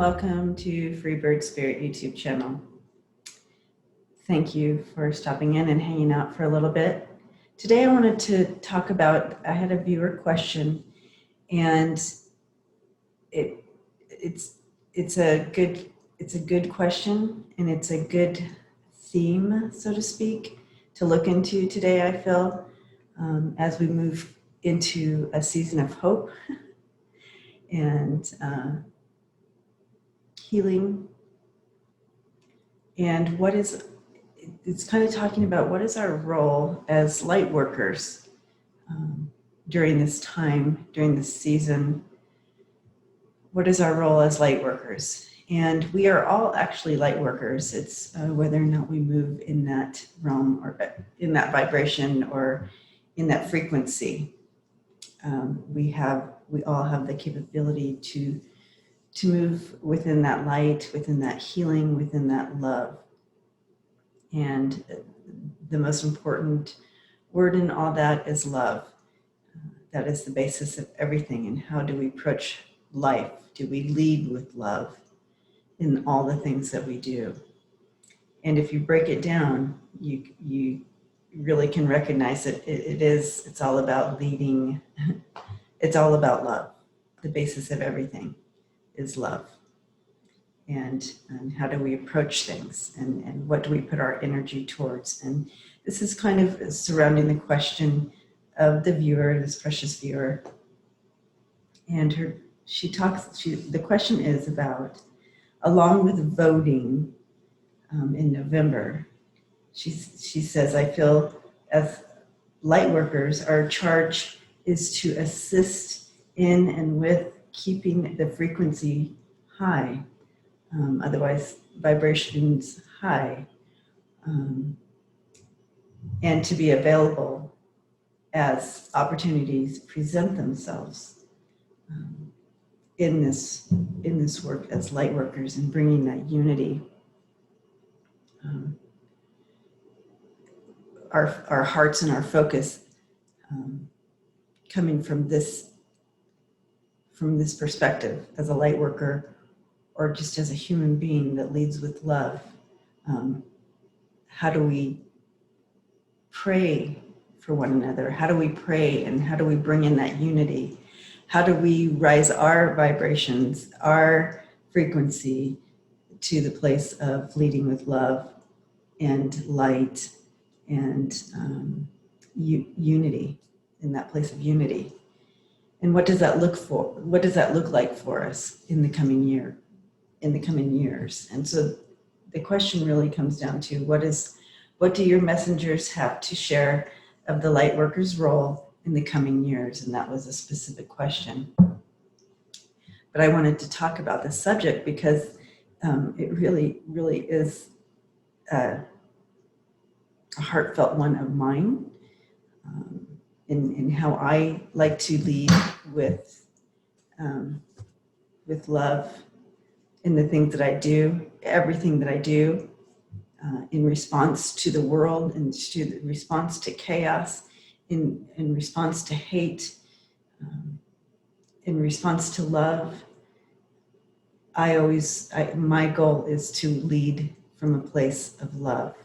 welcome to Freebird Spirit YouTube channel. Thank you for stopping in and hanging out for a little bit. Today I wanted to talk about, I had a viewer question, and it's a good question, and it's a good theme, so to speak, to look into today, I feel, as we move into a season of hope and healing. And it's kind of talking about what is our role as light workers during this time, during this season. What is our role as light workers? And we are all actually light workers. It's whether or not we move in that realm or in that vibration or in that frequency. We all have the capability to move within that light, within that healing, within that love. And the most important word in all that is love. That is the basis of everything. And how do we approach life? Do we lead with love in all the things that we do? And if you break it down, you really can recognize it. It's all about leading. It's all about love. The basis of everything is love. And how do we approach things, and what do we put our energy towards? And this is kind of surrounding the question of the viewer, this precious viewer. And the question is about, along with voting in November, she says, I feel as light workers, our charge is to assist in and with keeping the frequency high. Otherwise vibrations high, and to be available as opportunities present themselves in this work as light workers, and bringing that unity. Our hearts and our focus coming from this perspective as a light worker, or just as a human being that leads with love. How do we pray for one another? How do we pray, and how do we bring in that unity? How do we rise our vibrations, our frequency to the place of leading with love and light and unity, in that place of unity? And what does that look like for us in the coming year? In the coming years. And so the question really comes down to, what do your messengers have to share of the light worker's role in the coming years? And that was a specific question. But I wanted to talk about this subject because it really, really is a heartfelt one of mine, in how I like to lead with love in the things that I do, everything that I do, in response to the world, and to the response to chaos, in response to hate, in response to love. My goal is to lead from a place of love.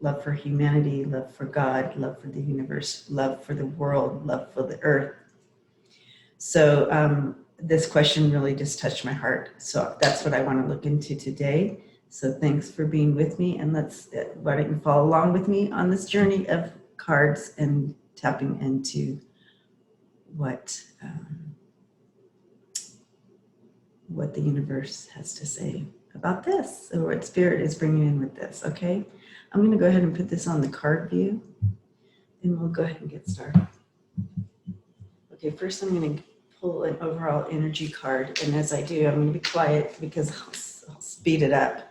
Love for humanity, love for God, love for the universe, love for the world, love for the earth. So this question really just touched my heart. So that's what I want to look into today. So thanks for being with me, and why don't you follow along with me on this journey of cards and tapping into what the universe has to say about this, or what Spirit is bringing in with this, okay? I'm going to go ahead and put this on the card view, and we'll go ahead and get started. Okay, first I'm going to pull an overall energy card, and as I do, I'm going to be quiet because I'll speed it up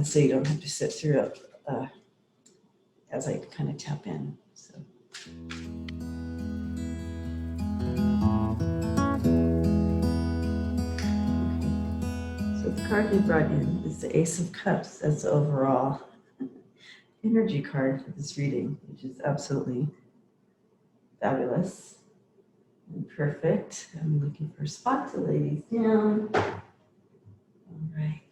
so you don't have to sit through it as I kind of tap in. So the card we brought in is the Ace of Cups as the overall energy card for this reading, which is absolutely fabulous and perfect. I'm looking for a spot to lay these down. All right.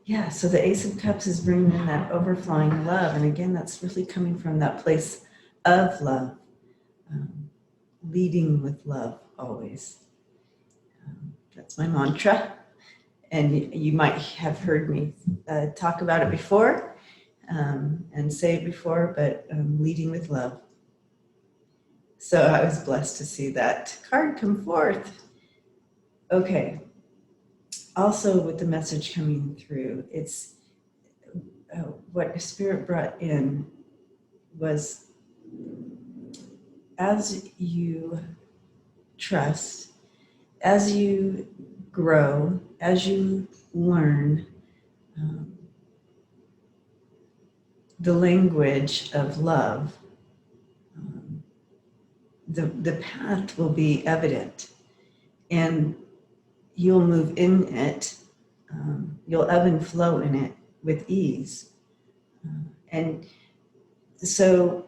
Yeah, so the Ace of Cups is bringing in that overflowing love. And again, that's really coming from that place of love, leading with love always. That's my mantra. And you might have heard me talk about it before and say it before, but leading with love. So I was blessed to see that card come forth. Okay. Also, with the message coming through, it's what Spirit brought in was, as you trust, as you grow, as you learn the language of love, the path will be evident, and you'll move in it. You'll ebb and flow in it with ease. And so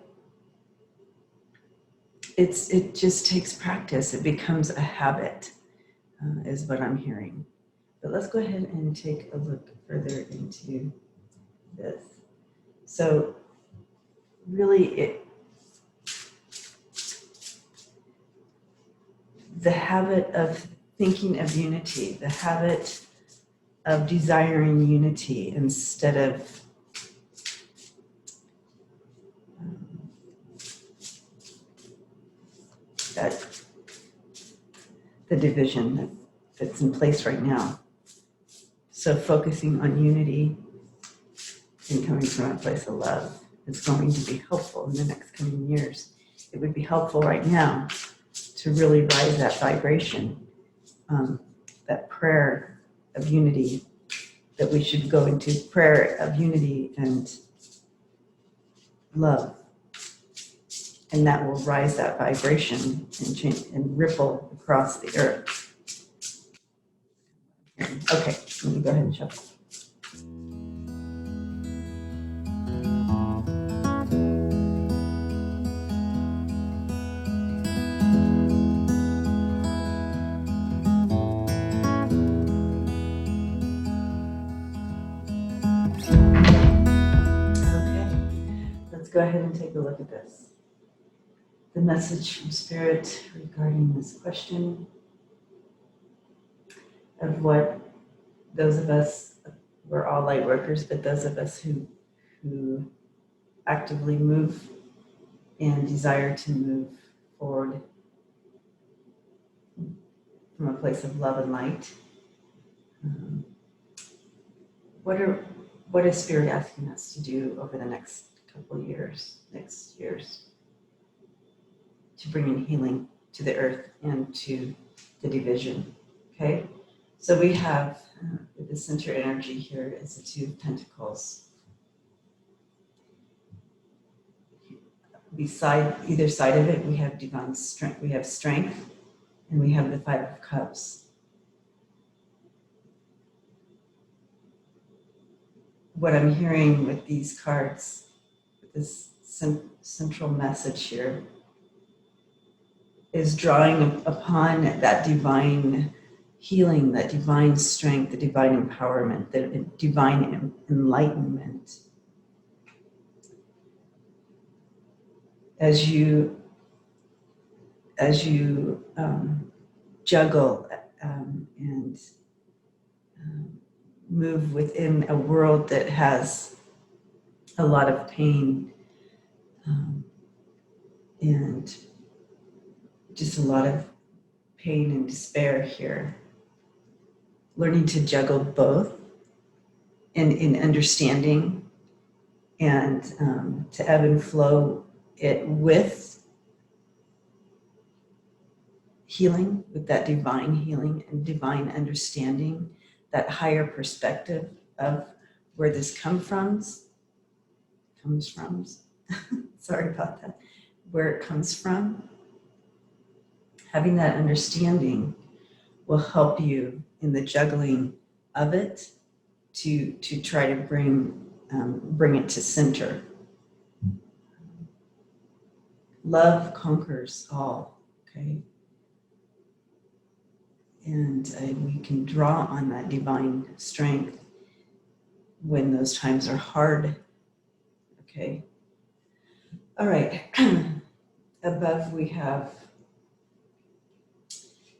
it just takes practice. It becomes a habit, is what I'm hearing. But let's go ahead and take a look further into this. So really, the habit of thinking of unity, the habit of desiring unity instead of the division that's in place right now. So focusing on unity and coming from a place of love is going to be helpful in the next coming years. It would be helpful right now to really rise that vibration, that prayer of unity, that we should go into prayer of unity and love. And that will rise that vibration and change and ripple across the earth. Okay, let me go ahead and shuffle. Let's go ahead and take a look at this. The message from Spirit regarding this question of what those of us, we're all light workers, but those of us who actively move and desire to move forward from a place of love and light. What is Spirit asking us to do over the next couple years, next years, to bring in healing to the earth and to the division? Okay, so we have the center energy here is the Two of Pentacles. Beside either side of it, we have divine strength. We have strength, and we have the Five of Cups. What I'm hearing with these cards, with this central message here, is drawing upon that divine healing, that divine strength, the divine empowerment, the divine enlightenment. As you juggle and move within a world that has a lot of pain and just a lot of pain and despair here. Learning to juggle both in understanding and to ebb and flow it with healing, with that divine healing and divine understanding, that higher perspective of where this comes from. Sorry about that. Where it comes from. Having that understanding will help you in the juggling of it to try to bring it to center. Love conquers all, okay? And we can draw on that divine strength when those times are hard. Okay. All right. Above we have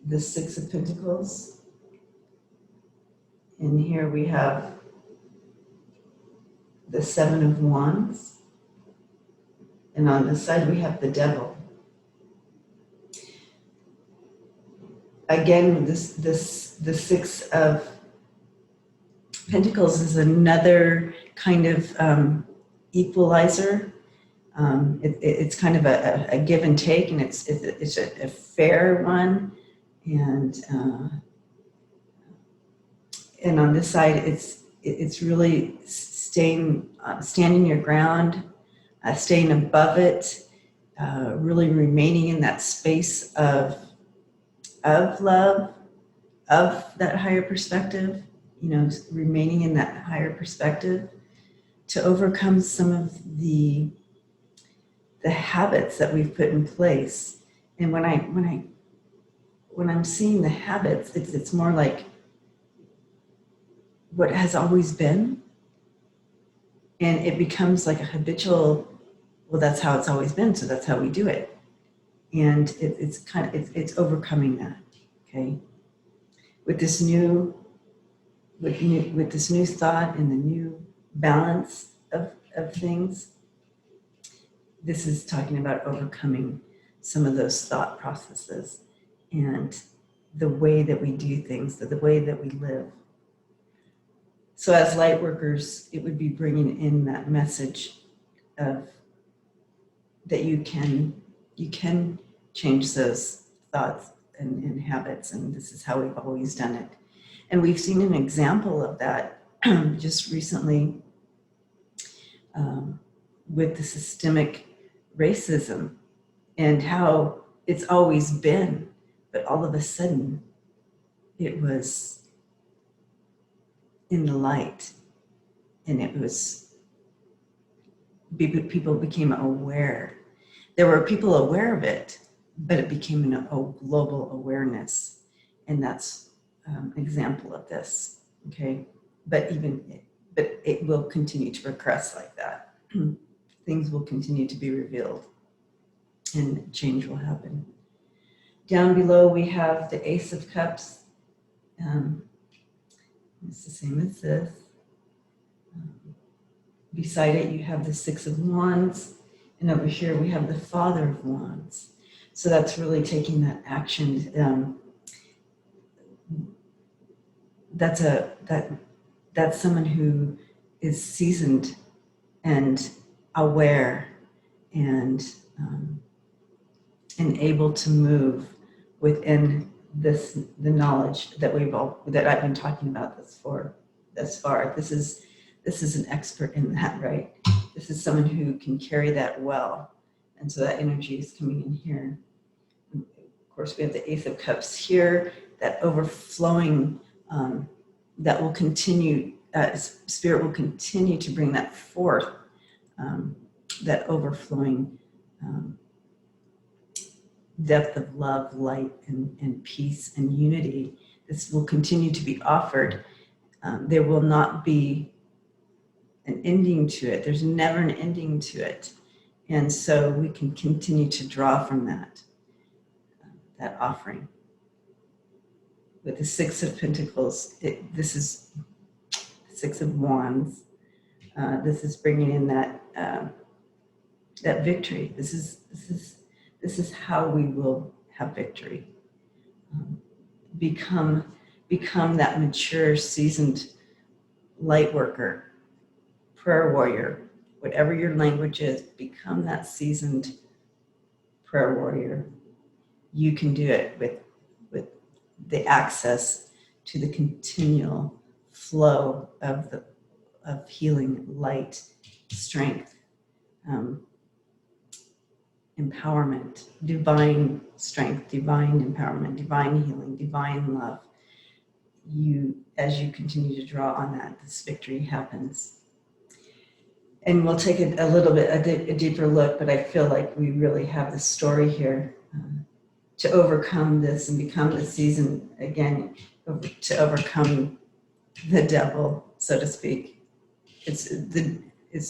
the Six of Pentacles. And here we have the Seven of Wands. And on this side we have the Devil. Again, the Six of Pentacles is another kind of equalizer. It's kind of a give and take, and it's a fair one. And on this side, it's really standing your ground, staying above it, really remaining in that space of love, of that higher perspective, remaining in that higher perspective to overcome some of the habits that we've put in place. And when I'm seeing the habits, it's more like what has always been, and it becomes like a habitual, well, that's how it's always been, so that's how we do it. And it's overcoming that. Okay, with this new thought and the new balance of things, this is talking about overcoming some of those thought processes and the way that we do things, the way that we live. So as light workers, it would be bringing in that message of that you can change those thoughts and habits, and this is how we've always done it. And we've seen an example of that just recently with the systemic racism and how it's always been, but all of a sudden it was in the light, and it was, people became aware. There were people aware of it, but it became a global awareness, and that's an example of this. Okay, but it will continue to progress like that. Things will continue to be revealed, and change will happen. Down below we have the Ace of Cups. It's the same as this. Beside it, you have the Six of Wands, and over here we have the Father of Wands. So that's really taking that action. That's someone who is seasoned and aware and able to move within the knowledge that I've been talking about thus far. This is an expert in that, right? This is someone who can carry that well, and so that energy is coming in here. Of course, we have the Ace of Cups here, that overflowing that will continue. Spirit will continue to bring that forth, that overflowing depth of love, light, and peace and unity. This will continue to be offered. There will not be an ending to it. There's never an ending to it. And so we can continue to draw from that offering. With the Six of Pentacles, this is Six of Wands. This is bringing in that victory. This is how we will have victory. Become that mature, seasoned light worker, prayer warrior, whatever your language is. Become that seasoned prayer warrior. You can do it with the access to the continual flow of healing, light, strength, empowerment, divine strength, divine empowerment, divine healing, divine love. As you continue to draw on that, this victory happens. And we'll take a little bit, a deeper look, but I feel like we really have the story here to overcome this and become the season again, to overcome the devil, so to speak. It's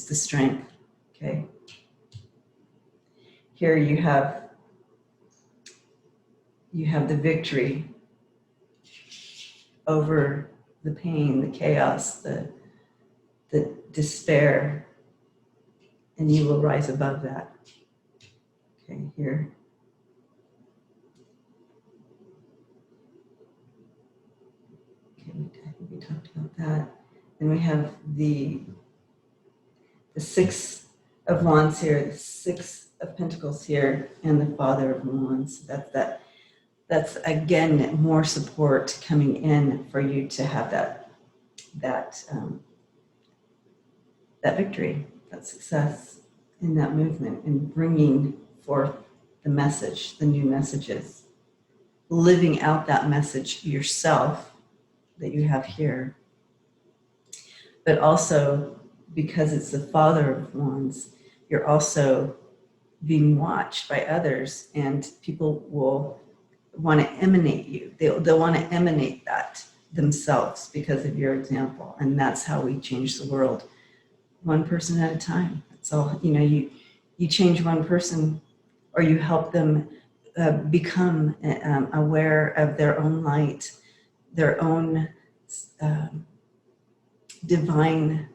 the strength. Okay. Here you have the victory over the pain, the chaos, the despair, and you will rise above that. Okay, here. Okay, I think we talked about that. And we have the Six of Wands here, the Six of Pentacles here, and the Father of Wands. That's again more support coming in for you to have that victory, that success in that movement, and bringing forth the message, the new messages, living out that message yourself that you have here. But also, because it's the Father of Wands, you're also being watched by others, and people will want to emanate you. They'll want to emanate that themselves because of your example. And that's how we change the world, one person at a time. That's all. You change one person, or you help them become aware of their own light, their own divineness,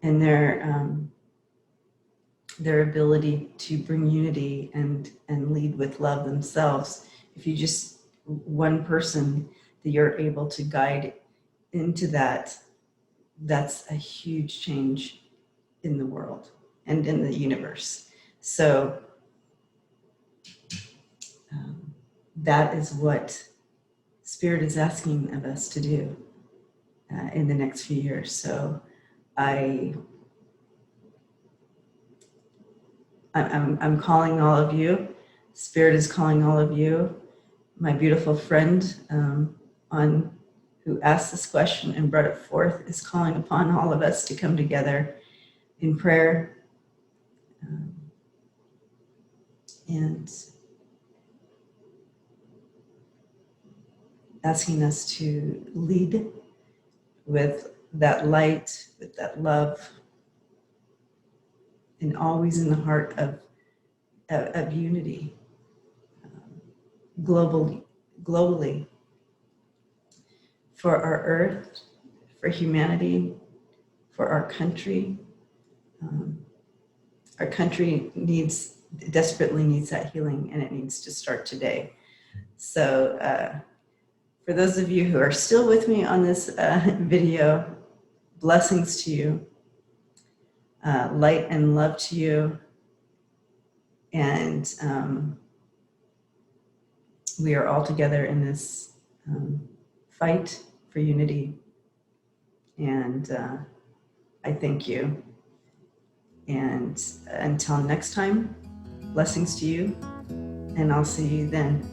and their ability to bring unity and lead with love themselves. If you just one person that you're able to guide into that, that's a huge change in the world and in the universe. So that is what Spirit is asking of us to do in the next few years. So I'm calling all of you. Spirit is calling all of you. My beautiful friend who asked this question and brought it forth is calling upon all of us to come together in prayer and asking us to lead with that light, with that love, and always in the heart of unity, globally, for our earth, for humanity, for our country. Our country desperately needs that healing, and it needs to start today. So for those of you who are still with me on this video, blessings to you, light and love to you, and we are all together in this fight for unity, and I thank you. And until next time, blessings to you, and I'll see you then.